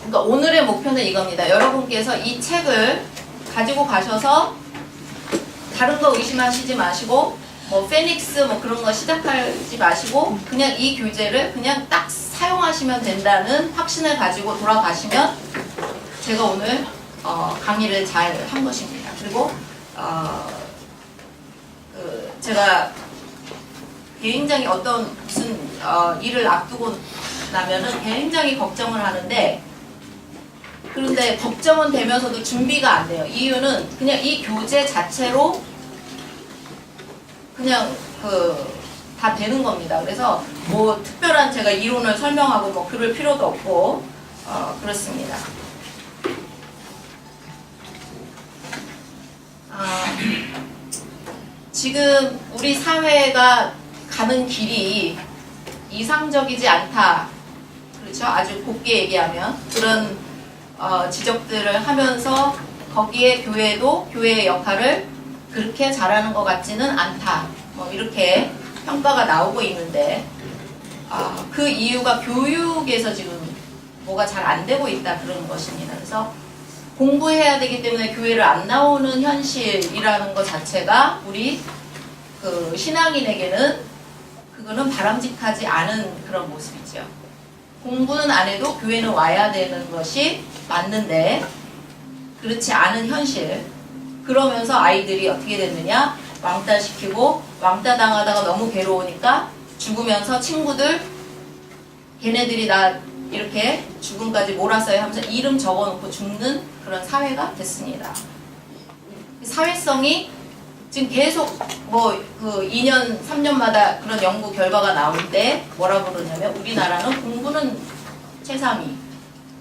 그러니까 오늘의 목표는 이겁니다. 여러분께서 이 책을 가지고 가셔서 다른 거 의심하시지 마시고 뭐 페닉스 뭐 그런 거 시작하지 마시고 그냥 이 교재를 그냥 딱 사용하시면 된다는 확신을 가지고 돌아가시면 제가 오늘 강의를 잘 한 것입니다. 그리고 제가 굉장히 어떤 무슨 일을 앞두고 나면은 굉장히 걱정을 하는데 그런데 걱정은 되면서도 준비가 안 돼요. 이유는 그냥 이 교재 자체로 그냥 다 되는 겁니다. 그래서 뭐 특별한 제가 이론을 설명하고 뭐 그럴 필요도 없고 그렇습니다. 지금 우리 사회가 가는 길이 이상적이지 않다. 그렇죠? 아주 곱게 얘기하면 그런 지적들을 하면서 거기에 교회도 교회의 역할을 그렇게 잘하는 것 같지는 않다. 뭐 이렇게 평가가 나오고 있는데 그 이유가 교육에서 지금 뭐가 잘 안 되고 있다 그런 것입니다. 그래서 공부해야 되기 때문에 교회를 안 나오는 현실이라는 것 자체가 우리 그 신앙인에게는 그거는 바람직하지 않은 그런 모습이죠. 공부는 안 해도 교회는 와야 되는 것이 맞는데 그렇지 않은 현실. 그러면서 아이들이 어떻게 됐느냐? 왕따시키고 왕따 당하다가 너무 괴로우니까 죽으면서 친구들 걔네들이 나 이렇게 죽음까지 몰았어요 하면서 이름 적어놓고 죽는 그런 사회가 됐습니다. 사회성이 지금 계속 뭐 그 2년, 3년마다 그런 연구 결과가 나오는데 뭐라고 그러냐면 우리나라는 공부는 최상위,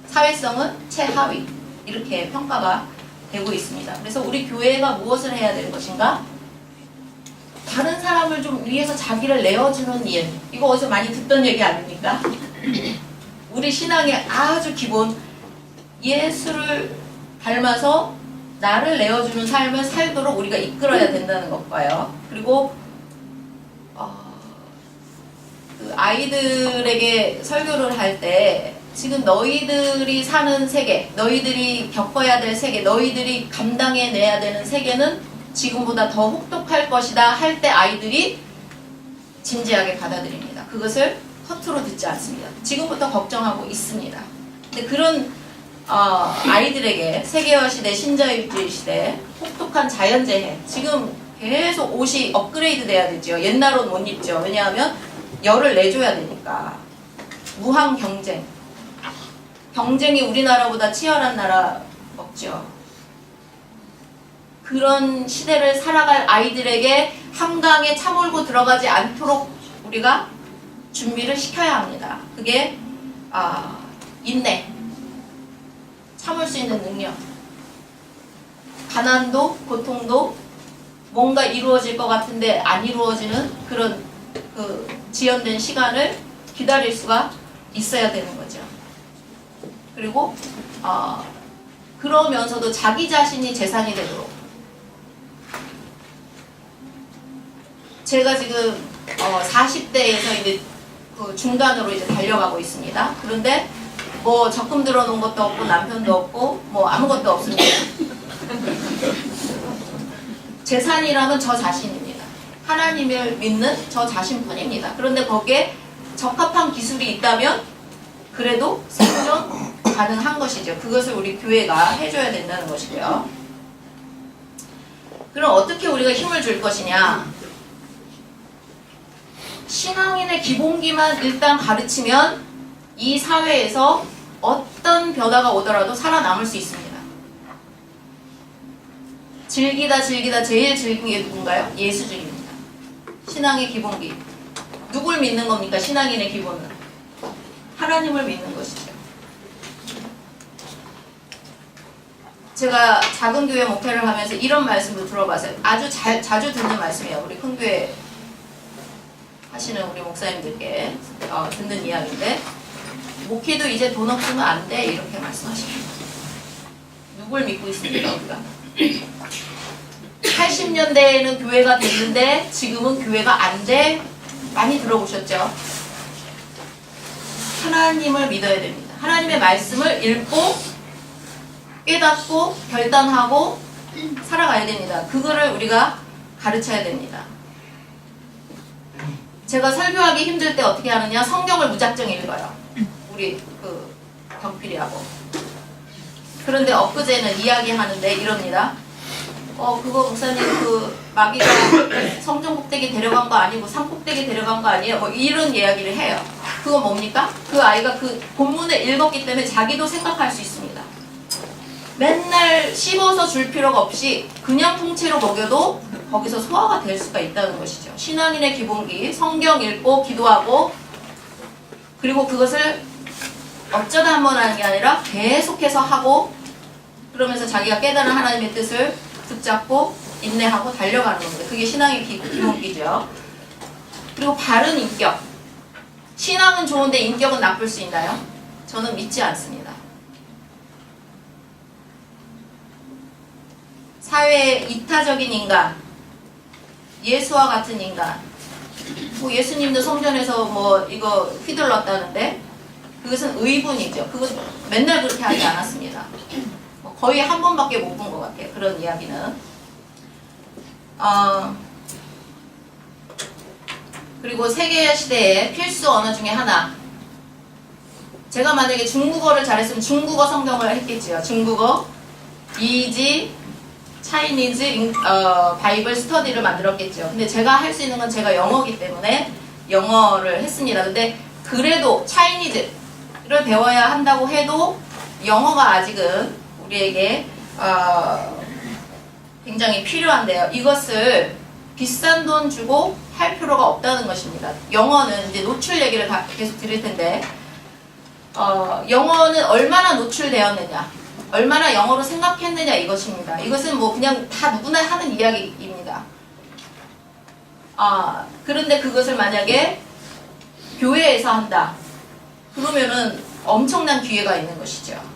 사회성은 최하위 이렇게 평가가 되고 있습니다. 그래서 우리 교회가 무엇을 해야 되는 것인가? 다른 사람을 좀 위해서 자기를 내어주는 일. 이거 어디서 많이 듣던 얘기 아닙니까? 우리 신앙의 아주 기본 예수를 닮아서 나를 내어주는 삶을 살도록 우리가 이끌어야 된다는 것과요. 그리고 그 아이들에게 설교를 할 때 지금 너희들이 사는 세계, 너희들이 겪어야 될 세계, 너희들이 감당해내야 되는 세계는 지금보다 더 혹독할 것이다 할 때 아이들이 진지하게 받아들입니다. 그것을 허투루 듣지 않습니다. 지금부터 걱정하고 있습니다. 근데 그런 아이들에게 세계화 시대, 신자유주의 시대, 혹독한 자연재해 지금 계속 옷이 업그레이드 돼야 되죠. 옛날 옷 못 입죠. 왜냐하면 열을 내줘야 되니까. 무한 경쟁. 경쟁이 우리나라보다 치열한 나라 없죠. 그런 시대를 살아갈 아이들에게 한강에 차 몰고 들어가지 않도록 우리가 준비를 시켜야 합니다. 그게 인내, 참을 수 있는 능력, 가난도 고통도 뭔가 이루어질 것 같은데 안 이루어지는 그런 그 지연된 시간을 기다릴 수가 있어야 되는 거죠. 그리고 그러면서도 자기 자신이 재산이 되도록 제가 지금 40대에서 이제 그 중간으로 이제 달려가고 있습니다. 그런데 뭐 적금 들어놓은 것도 없고 남편도 없고 뭐 아무것도 없습니다. 재산이라면 저 자신입니다. 하나님을 믿는 저 자신뿐입니다. 그런데 거기에 적합한 기술이 있다면 그래도 생존 가능한 것이죠. 그것을 우리 교회가 해줘야 된다는 것이고요. 그럼 어떻게 우리가 힘을 줄 것이냐? 신앙인의 기본기만 일단 가르치면 이 사회에서 어떤 변화가 오더라도 살아남을 수 있습니다. 즐기다 제일 즐긴 게 누군가요? 예수주입니다. 신앙의 기본기. 누굴 믿는 겁니까? 신앙인의 기본은. 하나님을 믿는 것이죠. 제가 작은 교회 목회를 하면서 이런 말씀을 들어봤어요. 아주 자주 듣는 말씀이에요. 우리 큰 교회 하시는 우리 목사님들께 듣는 이야기인데 목회도 이제 돈 없으면 안 돼 이렇게 말씀하십니다. 누굴 믿고 있습니까 우리가? 80년대에는 교회가 됐는데 지금은 교회가 안 돼. 많이 들어보셨죠? 하나님을 믿어야 됩니다. 하나님의 말씀을 읽고 깨닫고 결단하고 살아가야 됩니다. 그거를 우리가 가르쳐야 됩니다. 제가 설교하기 힘들 때 어떻게 하느냐? 성경을 무작정 읽어요. 우리 그 경필이하고. 그런데 엊그제는 이야기하는데 이럽니다. 그거 목사님 그 마귀가 성전 꼭대기 데려간 거 아니고 산 꼭대기 데려간 거 아니에요? 뭐 이런 이야기를 해요. 그건 뭡니까? 그 아이가 그 본문을 읽었기 때문에 자기도 생각할 수 있습니다. 맨날 씹어서 줄 필요가 없이 그냥 통째로 먹여도 거기서 소화가 될 수가 있다는 것이죠. 신앙인의 기본기, 성경 읽고 기도하고 그리고 그것을 어쩌다 한번 하는 게 아니라 계속해서 하고 그러면서 자기가 깨달은 하나님의 뜻을 붙잡고 인내하고 달려가는 겁니다. 그게 신앙의 기본기죠. 그리고 바른 인격. 신앙은 좋은데 인격은 나쁠 수 있나요? 저는 믿지 않습니다. 사회의 이타적인 인간, 예수와 같은 인간. 뭐 예수님도 성전에서 뭐 이거 휘둘렀다는데 그것은 의분이죠. 그것은 맨날 그렇게 하지 않았습니다. 거의 한 번밖에 못 본 것 같아요. 그런 이야기는. 그리고 세계 시대의 필수 언어 중에 하나. 제가 만약에 중국어를 잘했으면 중국어 성경을 했겠지요. 중국어, 이지, 차이니즈, 바이블 스터디를 만들었겠죠. 근데 제가 할 수 있는 건 제가 영어기 때문에 영어를 했습니다. 근데 그래도 차이니즈를 배워야 한다고 해도 영어가 아직은 우리에게 굉장히 필요한데요. 이것을 비싼 돈 주고 할 필요가 없다는 것입니다. 영어는 이제 노출 얘기를 계속 드릴 텐데 영어는 얼마나 노출되었느냐, 얼마나 영어로 생각했느냐 이것입니다. 이것은 뭐 그냥 다 누구나 하는 이야기입니다. 그런데 그것을 만약에 교회에서 한다. 그러면은 엄청난 기회가 있는 것이죠.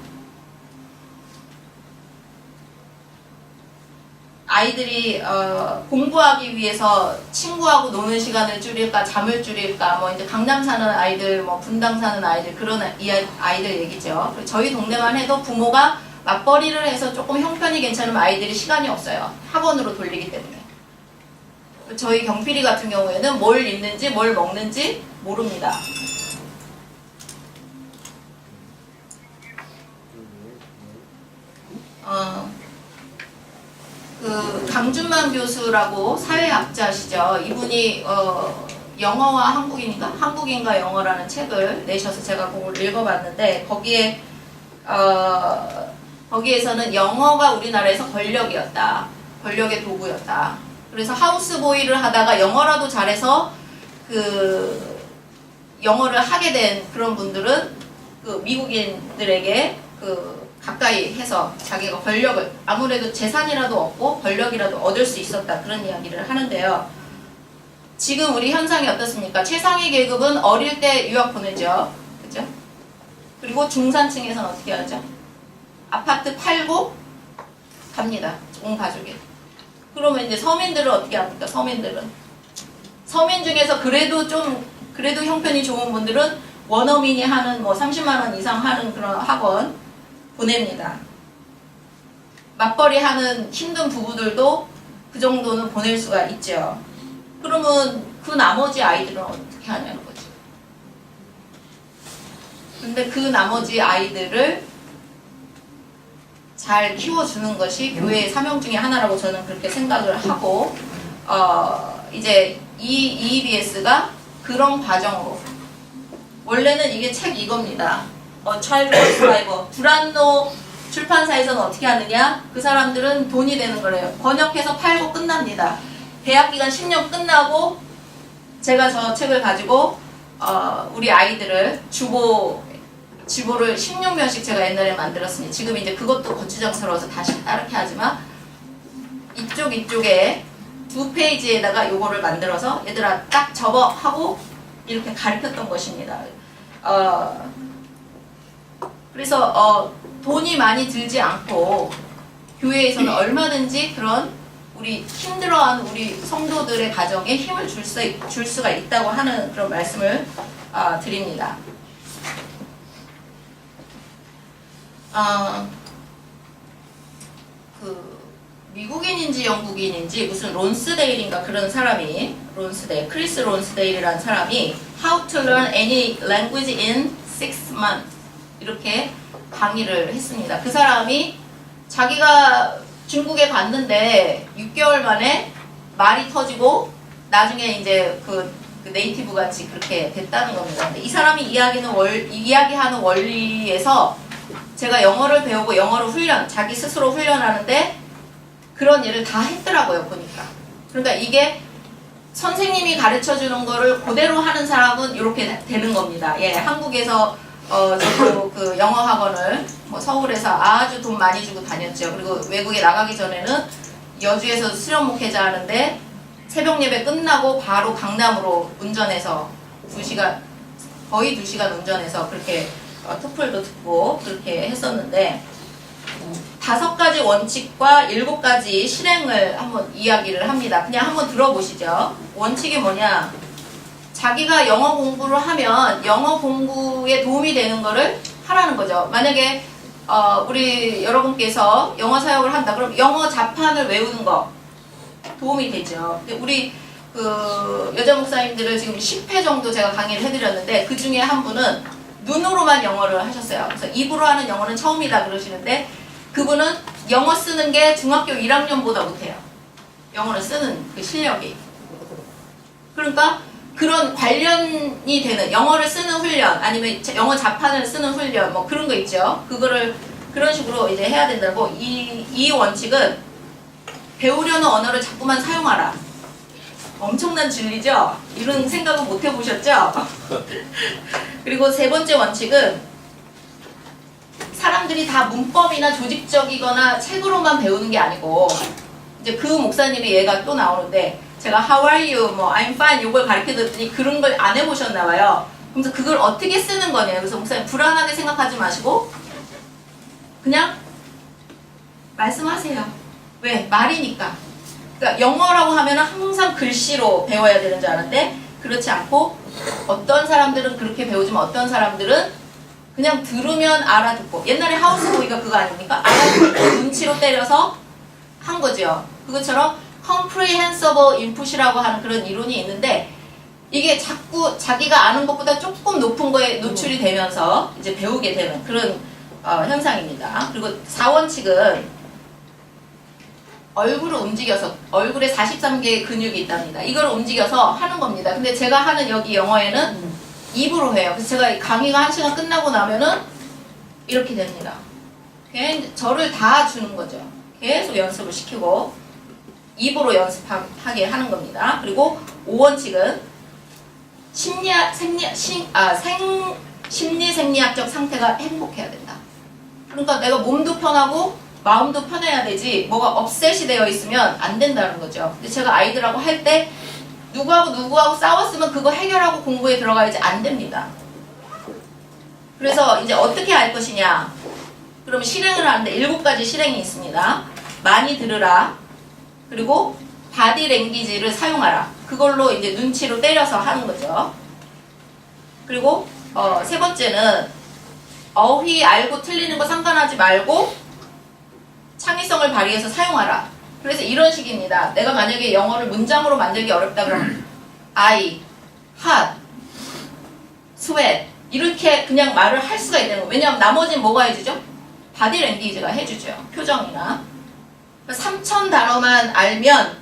아이들이 공부하기 위해서 친구하고 노는 시간을 줄일까, 잠을 줄일까, 뭐 이제 강남 사는 아이들, 뭐 분당 사는 아이들, 그런 아이들 얘기죠. 저희 동네만 해도 부모가 맞벌이를 해서 조금 형편이 괜찮으면 아이들이 시간이 없어요. 학원으로 돌리기 때문에. 저희 경필이 같은 경우에는 뭘 입는지 뭘 먹는지 모릅니다. 그 강준만 교수라고 사회학자시죠. 이분이 영어와 한국인과 영어라는 책을 내셔서 제가 그걸 읽어봤는데 거기에서는 영어가 우리나라에서 권력이었다. 권력의 도구였다. 그래서 하우스보이를 하다가 영어라도 잘해서 그 영어를 하게 된 그런 분들은 그 미국인들에게 그 가까이 해서 자기가 권력을 아무래도 재산이라도 얻고 권력이라도 얻을 수 있었다. 그런 이야기를 하는데요. 지금 우리 현상이 어떻습니까? 최상위 계급은 어릴 때 유학 보내죠. 그죠? 그리고 중산층에서는 어떻게 하죠? 아파트 팔고 갑니다. 온 가족이. 그러면 이제 서민들은 어떻게 합니까? 서민 중에서 그래도 형편이 좋은 분들은 원어민이 하는 뭐 30만 원 이상 하는 그런 학원 보냅니다. 맞벌이 하는 힘든 부부들도 그 정도는 보낼 수가 있죠. 그러면 그 나머지 아이들은 어떻게 하냐는 거죠. 근데 그 나머지 아이들을 잘 키워주는 것이 교회의 사명 중에 하나라고 저는 그렇게 생각을 하고 이제 EBS가 그런 과정으로 원래는 이게 책 이겁니다. Childhood Survivor. 두란노 출판사에서는 어떻게 하느냐? 그 사람들은 돈이 되는 거래요. 번역해서 팔고 끝납니다. 대학 기간 10년 끝나고 제가 저 책을 가지고 우리 아이들을 지보를 16면씩 제가 옛날에 만들었으니 지금 이제 그것도 거추장스러워서 다시 따르게 하지만 이쪽에 2페이지에다가 요거를 만들어서 얘들아 딱 접어 하고 이렇게 가르쳤던 것입니다. 그래서 돈이 많이 들지 않고 교회에서는 얼마든지 그런 우리 힘들어하는 우리 성도들의 가정에 힘을 줄 수가 있다고 하는 그런 말씀을 드립니다. 그 미국인인지 영국인인지 무슨 론스데일인가 그런 사람이 크리스 론스데일이라는 사람이 How to learn any language in 6 months 이렇게 강의를 했습니다. 그 사람이 자기가 중국에 갔는데 6개월 만에 말이 터지고 나중에 이제 그 네이티브 같이 그렇게 됐다는 겁니다. 근데 이 사람이 이야기하는 원리에서 제가 영어를 배우고 영어를 자기 스스로 훈련하는데 그런 일을 다 했더라고요, 보니까. 그러니까 이게 선생님이 가르쳐 주는 거를 그대로 하는 사람은 이렇게 되는 겁니다. 예, 한국에서 저도 그 영어 학원을 뭐 서울에서 아주 돈 많이 주고 다녔죠. 그리고 외국에 나가기 전에는 여주에서 수련 목회자 하는데 새벽 예배 끝나고 바로 강남으로 운전해서 2시간, 거의 2시간 운전해서 그렇게 토플도 듣고 그렇게 했었는데 5가지 원칙과 7가지 실행을 한번 이야기를 합니다. 그냥 한번 들어보시죠. 원칙이 뭐냐? 자기가 영어 공부를 하면 영어 공부에 도움이 되는 거를 하라는 거죠. 만약에 우리 여러분께서 영어 사역을 한다. 그럼 영어 자판을 외우는 거 도움이 되죠. 근데 우리 그 여자 목사님들을 지금 10회 정도 제가 강의를 해드렸는데 그 중에 한 분은 눈으로만 영어를 하셨어요. 그래서 입으로 하는 영어는 처음이다 그러시는데 그분은 영어 쓰는 게 중학교 1학년보다 못해요. 영어를 쓰는 그 실력이. 그러니까 그런 관련이 되는 영어를 쓰는 훈련 아니면 영어 자판을 쓰는 훈련 뭐 그런 거 있죠. 그거를 그런 식으로 이제 해야 된다고 이 원칙은 배우려는 언어를 자꾸만 사용하라. 엄청난 진리죠? 이런 생각은 못 해보셨죠? 그리고 3번째 원칙은 사람들이 다 문법이나 조직적이거나 책으로만 배우는 게 아니고 이제 그 목사님의 예가 또 나오는데 제가 How are you? 뭐 I'm fine 이걸 가르쳐드렸더니 그런 걸 안 해보셨나 봐요. 그래서 그걸 어떻게 쓰는 거냐. 그래서 목사님 불안하게 생각하지 마시고 그냥 말씀하세요. 왜? 말이니까. 그러니까 영어라고 하면 항상 글씨로 배워야 되는 줄 아는데 그렇지 않고 어떤 사람들은 그렇게 배우지만 어떤 사람들은 그냥 들으면 알아듣고 옛날에 하우스보이가 그거 아닙니까? 알아듣고 눈치로 때려서 한 거죠. 그것처럼 comprehensible input이라고 하는 그런 이론이 있는데 이게 자꾸 자기가 아는 것보다 조금 높은 거에 노출이 되면서 이제 배우게 되는 그런 현상입니다. 그리고 4원칙은 얼굴을 움직여서 얼굴에 43개의 근육이 있답니다. 이걸 움직여서 하는 겁니다. 근데 제가 하는 여기 영어에는 입으로 해요. 그래서 제가 강의가 1시간 끝나고 나면은 이렇게 됩니다. 저를 다 주는 거죠. 계속 연습을 시키고 입으로 연습하게 하는 겁니다. 그리고 5원칙은 심리 생리학적 상태가 행복해야 된다. 그러니까 내가 몸도 편하고 마음도 편해야 되지 뭐가 업셋이 되어 있으면 안 된다는 거죠. 근데 제가 아이들하고 할 때 누구하고 싸웠으면 그거 해결하고 공부에 들어가야지 안 됩니다. 그래서 이제 어떻게 할 것이냐. 그럼 실행을 하는데 7가지 실행이 있습니다. 많이 들으라. 그리고 바디 랭귀지를 사용하라. 그걸로 이제 눈치로 때려서 하는 거죠. 그리고 3번째는 어휘 알고 틀리는 거 상관하지 말고 창의성을 발휘해서 사용하라. 그래서 이런 식입니다. 내가 만약에 영어를 문장으로 만들기 어렵다 그러면 I, hot, sweat 이렇게 그냥 말을 할 수가 있는 거예요. 왜냐하면 나머지는 뭐가 해주죠? 바디 랭귀지가 해주죠. 표정이나. 3,000단어만 알면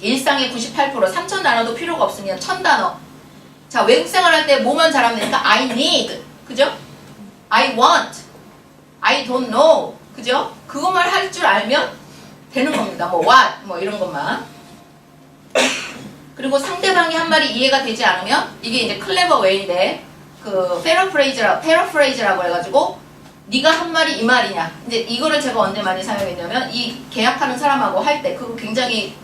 일상의 98% 3,000단어도 필요가 없으면 1,000단어. 자, 외국 생활할 때 뭐만 잘하면 되니까 I need, 그죠? I want, I don't know, 그죠? 그것만 할 줄 알면 되는 겁니다. 뭐 what, 뭐 이런 것만. 그리고 상대방이 한 말이 이해가 되지 않으면 이게 이제 클레버 웨이인데 그 패러프레이즈라고 해가지고 네가 한 말이 이 말이냐. 이제 이거를 제가 언제 많이 사용했냐면 이 계약하는 사람하고 할 때 그거 굉장히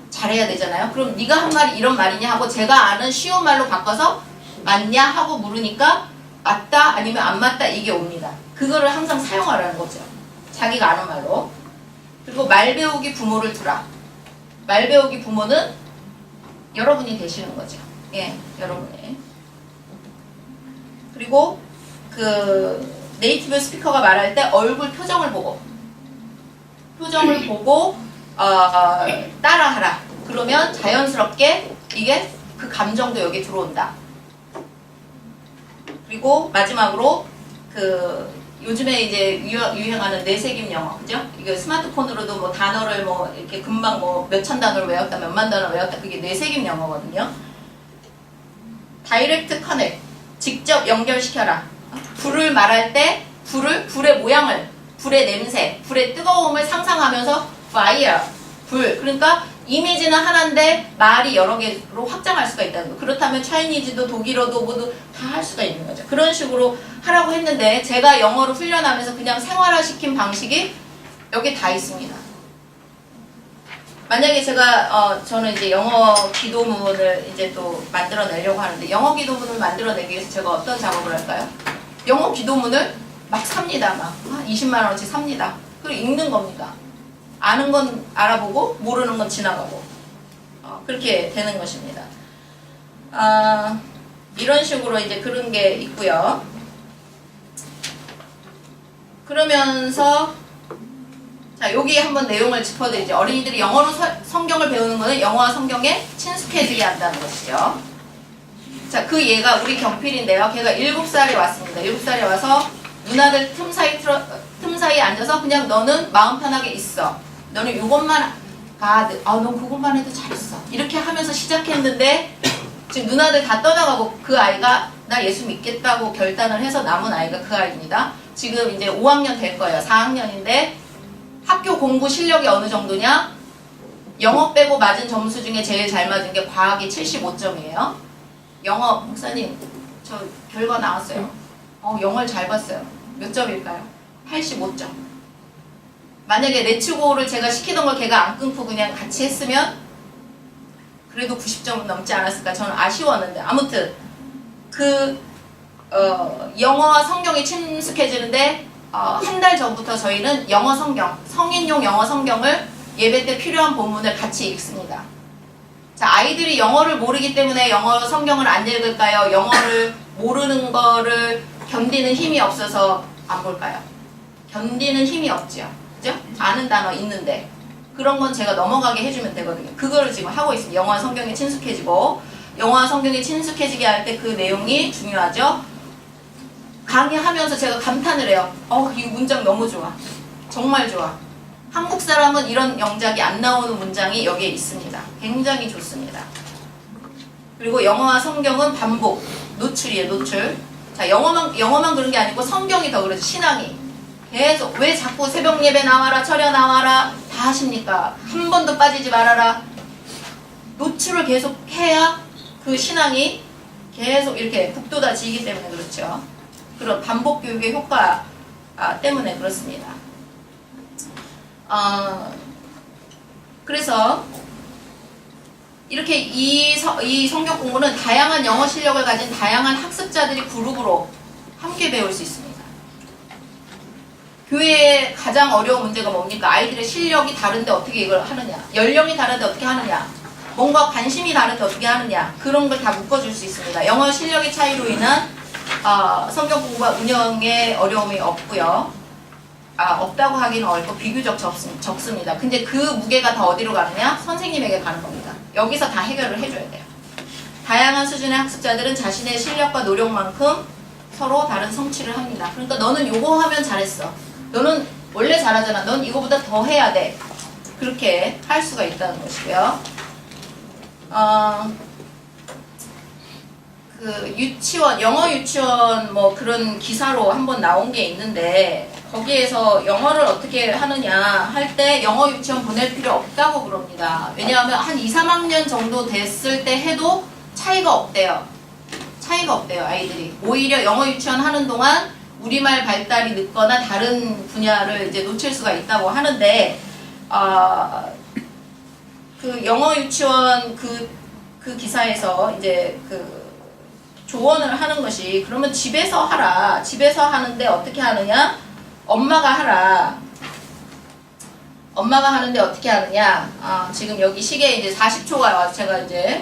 잘해야 되잖아요. 그럼 네가 한 말이 이런 말이냐 하고 제가 아는 쉬운 말로 바꿔서 맞냐 하고 물으니까 맞다 아니면 안 맞다 이게 옵니다. 그거를 항상 사용하라는 거죠. 자기가 아는 말로. 그리고 말 배우기 부모를 두라. 말 배우기 부모는 여러분이 되시는 거죠. 예, 여러분이. 그리고 그 네이티브 스피커가 말할 때 얼굴 표정을 보고 따라하라. 그러면 자연스럽게 이게 그 감정도 여기 들어온다. 그리고 마지막으로 그 요즘에 이제 유행하는 뇌새김 영어, 그죠? 이게 스마트폰으로도 뭐 단어를 뭐 이렇게 금방 뭐 몇천 단어를 외웠다, 몇만 단어를 외웠다, 그게 뇌새김 영어거든요. 다이렉트 커넥, 직접 연결시켜라. 불을 말할 때 불의 모양을, 불의 냄새, 불의 뜨거움을 상상하면서 fire, 불. 그러니까 이미지는 하나인데 말이 여러 개로 확장할 수가 있다는 거. 그렇다면 차이니즈도 독일어도 모두 다 할 수가 있는 거죠. 그런 식으로 하라고 했는데 제가 영어를 훈련하면서 그냥 생활화시킨 방식이 여기 다 있습니다. 만약에 제가 저는 이제 영어 기도문을 이제 또 만들어내려고 하는데 영어 기도문을 만들어내기 위해서 제가 어떤 작업을 할까요? 영어 기도문을 막 삽니다. 막 20만 원어치 삽니다. 그리고 읽는 겁니다. 아는 건 알아보고 모르는 건 지나가고 그렇게 되는 것입니다. 이런 식으로 이제 그런 게 있고요. 그러면서 자, 여기 한번 내용을 짚어드리죠. 어린이들이 영어로 성경을 배우는 것은 영어와 성경에 친숙해지게 한다는 것이죠. 자, 그 얘가 우리 경필인데요. 걔가 7살에 왔습니다. 7살에 와서 누나들 틈 사이에 앉아서 그냥 너는 마음 편하게 있어. 너는 이것만 넌 그것만 해도 잘했어. 이렇게 하면서 시작했는데 지금 누나들 다 떠나가고 그 아이가 나 예수 믿겠다고 결단을 해서 남은 아이가 그 아이입니다. 지금 이제 5학년 될 거예요. 4학년인데 학교 공부 실력이 어느 정도냐? 영어 빼고 맞은 점수 중에 제일 잘 맞은 게 과학이 75점이에요. 영어, 목사님, 저 결과 나왔어요. 영어를 잘 봤어요. 몇 점일까요? 85점. 만약에 레츠고를 제가 시키던 걸 걔가 안 끊고 그냥 같이 했으면 그래도 90점은 넘지 않았을까? 저는 아쉬웠는데. 아무튼 영어와 성경이 친숙해지는데 한 달 전부터 저희는 영어 성경, 성인용 영어 성경을 예배 때 필요한 본문을 같이 읽습니다. 자, 아이들이 영어를 모르기 때문에 영어 성경을 안 읽을까요? 영어를 모르는 거를 견디는 힘이 없어서 안 볼까요? 견디는 힘이 없죠. 그죠? 아는 단어 있는데 그런 건 제가 넘어가게 해주면 되거든요. 그거를 지금 하고 있습니다. 영어와 성경에 친숙해지고 영어와 성경에 친숙해지게 할 때 그 내용이 중요하죠. 강의하면서 제가 감탄을 해요. 이 문장 너무 좋아. 정말 좋아. 한국 사람은 이런 영작이 안 나오는 문장이 여기에 있습니다. 굉장히 좋습니다. 그리고 영어와 성경은 반복, 노출이에요. 노출. 자, 영어만 그런 게 아니고 성경이 더 그렇죠. 신앙이. 계속 왜 자꾸 새벽 예배 나와라, 철야 나와라 다 하십니까? 한 번도 빠지지 말아라. 노출을 계속 해야 그 신앙이 계속 이렇게 북돋아지기 때문에 그렇죠. 그런 반복 교육의 효과 때문에 그렇습니다. 그래서 이렇게 이 성경 공부는 다양한 영어 실력을 가진 다양한 학습자들이 그룹으로 함께 배울 수 있습니다. 교회의 가장 어려운 문제가 뭡니까? 아이들의 실력이 다른데 어떻게 이걸 하느냐, 연령이 다른데 어떻게 하느냐, 뭔가 관심이 다른데 어떻게 하느냐, 그런 걸 다 묶어줄 수 있습니다. 영어 실력의 차이로 인한 성경 공부와 운영에 어려움이 없고요. 없다고 하기는 어렵고 비교적 적습니다. 근데 그 무게가 다 어디로 가느냐? 선생님에게 가는 겁니다. 여기서 다 해결을 해줘야 돼요. 다양한 수준의 학습자들은 자신의 실력과 노력만큼 서로 다른 성취를 합니다. 그러니까 너는 요거 하면 잘했어. 너는 원래 잘하잖아. 넌 이거보다 더 해야 돼. 그렇게 할 수가 있다는 것이고요. 그 유치원, 영어 유치원 뭐 그런 기사로 한번 나온 게 있는데 거기에서 영어를 어떻게 하느냐 할 때 영어 유치원 보낼 필요 없다고 그럽니다. 왜냐하면 한 2, 3학년 정도 됐을 때 해도 차이가 없대요. 아이들이. 오히려 영어 유치원 하는 동안 우리말 발달이 늦거나 다른 분야를 이제 놓칠 수가 있다고 하는데 그 영어 유치원 그 기사에서 이제 조언을 하는 것이 그러면 집에서 하라. 집에서 하는데 어떻게 하느냐? 엄마가 하라. 엄마가 하는데 어떻게 하느냐? 지금 여기 시계에 이제 40초가 와서 제가 이제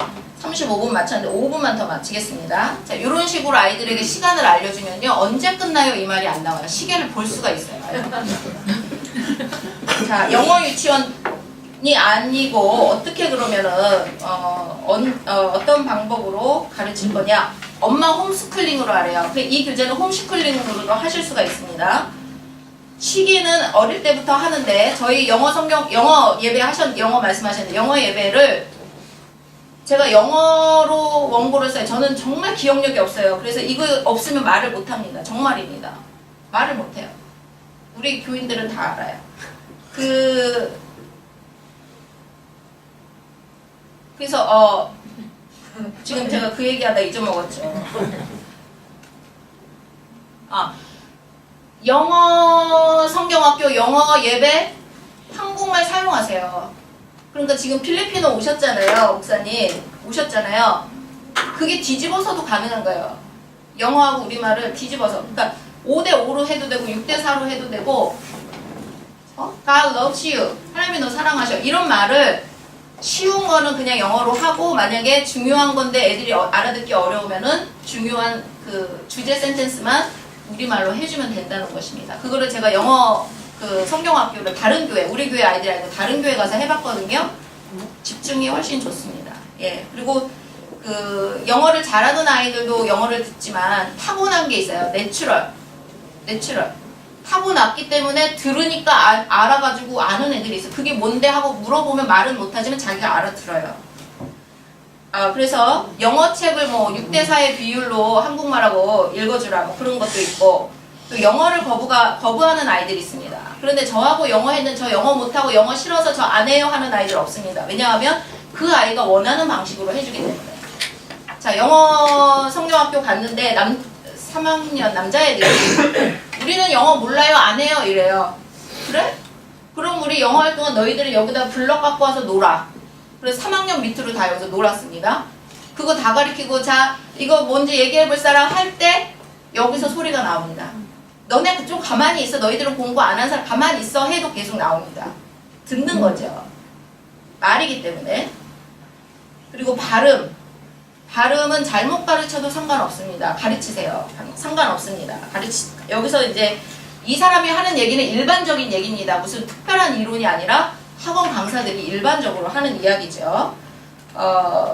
35분 마쳤는데 5분만 더 마치겠습니다. 자, 이런 식으로 아이들에게 시간을 알려주면요. 언제 끝나요? 이 말이 안 나와요. 시계를 볼 수가 있어요. 자, 영어 유치원이 아니고 어떻게 그러면은 어떤 방법으로 가르칠 거냐? 엄마 홈스쿨링으로 하래요. 이 교재는 홈스쿨링으로도 하실 수가 있습니다. 시기는 어릴 때부터 하는데 저희 영어 말씀하셨는데 영어 예배를 제가 영어로 원고를 써요. 저는 정말 기억력이 없어요. 그래서 이거 없으면 말을 못합니다. 정말입니다. 말을 못해요. 우리 교인들은 다 알아요. 그래서 지금 제가 그 얘기하다 잊어먹었죠. 영어 성경학교 영어 예배 한국말 사용하세요. 그러니까 지금 필리핀어 오셨잖아요. 목사님 오셨잖아요. 그게 뒤집어서도 가능한 거예요. 영어하고 우리말을 뒤집어서. 그러니까 5대5로 해도 되고 6대4로 해도 되고 God loves you. 하나님이 너 사랑하셔. 이런 말을 쉬운 거는 그냥 영어로 하고 만약에 중요한 건데 애들이 알아듣기 어려우면은 중요한 그 주제 센텐스만 우리말로 해주면 된다는 것입니다. 그거를 제가 영어 성경학교를 다른 교회, 우리 교회 아이들 아니고 다른 교회 가서 해봤거든요. 집중이 훨씬 좋습니다. 예. 그리고 영어를 잘하는 아이들도 영어를 듣지만 타고난 게 있어요. 내추럴. 타고났기 때문에 들으니까 알아가지고 아는 애들이 있어요. 그게 뭔데 하고 물어보면 말은 못하지만 자기가 알아들어요. 그래서 영어책을 6대4의 비율로 한국말하고 읽어주라 그런 것도 있고 또 영어를 거부하는 아이들이 있습니다. 그런데 저하고 영어 했는 저 영어 못하고 영어 싫어서 저 안 해요 하는 아이들 없습니다. 왜냐하면 그 아이가 원하는 방식으로 해주기 때문에. 자, 영어 성경학교 갔는데 3학년 남자애들이 우리는 영어 몰라요 안 해요 이래요. 그래? 그럼 우리 영어 할 동안 너희들은 여기다 블럭 갖고 와서 놀아. 그래서 3학년 밑으로 다 여기서 놀았습니다. 그거 다 가리키고 자 이거 뭔지 얘기해 볼 사람 할 때 여기서 소리가 나옵니다. 너네 좀 가만히 있어. 너희들은 공부 안 한 사람 가만히 있어 해도 계속 나옵니다. 듣는 거죠. 말이기 때문에. 그리고 발음은 잘못 가르쳐도 상관없습니다. 가르치세요. 상관없습니다. 여기서 이제 이 사람이 하는 얘기는 일반적인 얘기입니다. 무슨 특별한 이론이 아니라 학원 강사들이 일반적으로 하는 이야기죠.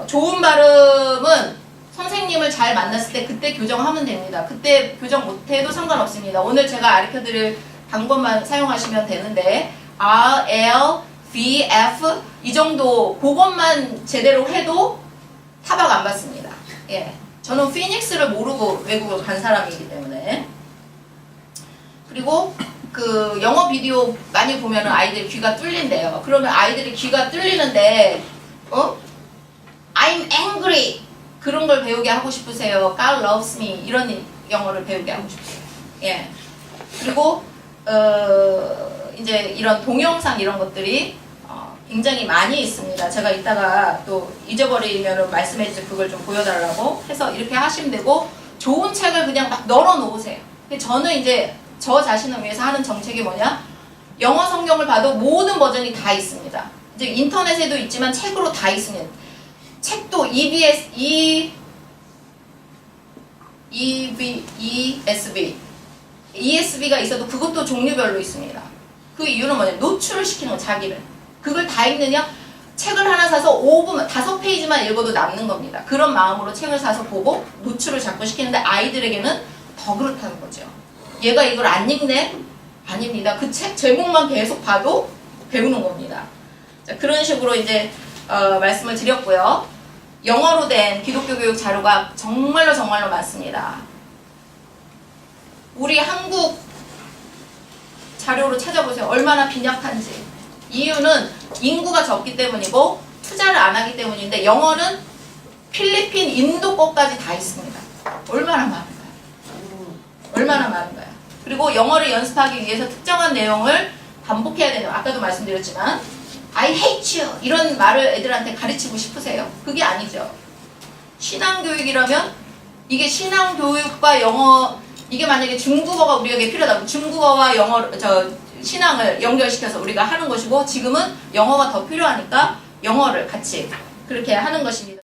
좋은 발음은 선생님을 잘 만났을 때 그때 교정하면 됩니다. 그때 교정 못해도 상관없습니다. 오늘 제가 가르쳐드릴 방법만 사용하시면 되는데 R, L, V, F 이 정도 그것만 제대로 해도 타박 안 받습니다. 예, 저는 피닉스를 모르고 외국을 간 사람이기 때문에. 그리고 영어 비디오 많이 보면은 아이들 귀가 뚫린대요. 그러면 아이들이 귀가 뚫리는데 I'm angry 그런 걸 배우게 하고 싶으세요? God loves me 이런 영어를 배우게 하고 싶으세요? 예. 그리고 이제 이런 동영상 이런 것들이 굉장히 많이 있습니다. 제가 이따가 또 잊어버리면 말씀해 주세요. 그걸 좀 보여달라고 해서 이렇게 하시면 되고 좋은 책을 그냥 막 널어 놓으세요. 저는 이제 저 자신을 위해서 하는 정책이 뭐냐? 영어 성경을 봐도 모든 버전이 다 있습니다. 이제 인터넷에도 있지만 책으로 다 있습니다. 책도 ESV가 있어도 그것도 종류별로 있습니다. 그 이유는 뭐냐? 노출을 시키는 거, 자기를. 그걸 다 읽느냐? 책을 하나 사서 5분, 5페이지만 읽어도 남는 겁니다. 그런 마음으로 책을 사서 보고 노출을 자꾸 시키는데 아이들에게는 더 그렇다는 거죠. 얘가 이걸 안 읽네? 아닙니다. 그 책 제목만 계속 봐도 배우는 겁니다. 자, 그런 식으로 이제 말씀을 드렸고요. 영어로 된 기독교 교육 자료가 정말로 많습니다. 우리 한국 자료로 찾아보세요. 얼마나 빈약한지. 이유는 인구가 적기 때문이고 투자를 안 하기 때문인데 영어는 필리핀, 인도 것까지 다 있습니다. 얼마나 많은가요? 그리고 영어를 연습하기 위해서 특정한 내용을 반복해야 되는, 아까도 말씀드렸지만 I hate you 이런 말을 애들한테 가르치고 싶으세요? 그게 아니죠. 신앙교육이라면 이게 신앙교육과 영어, 이게 만약에 중국어가 우리에게 필요하다면 중국어와 신앙을 연결시켜서 우리가 하는 것이고 지금은 영어가 더 필요하니까 영어를 같이 그렇게 하는 것입니다.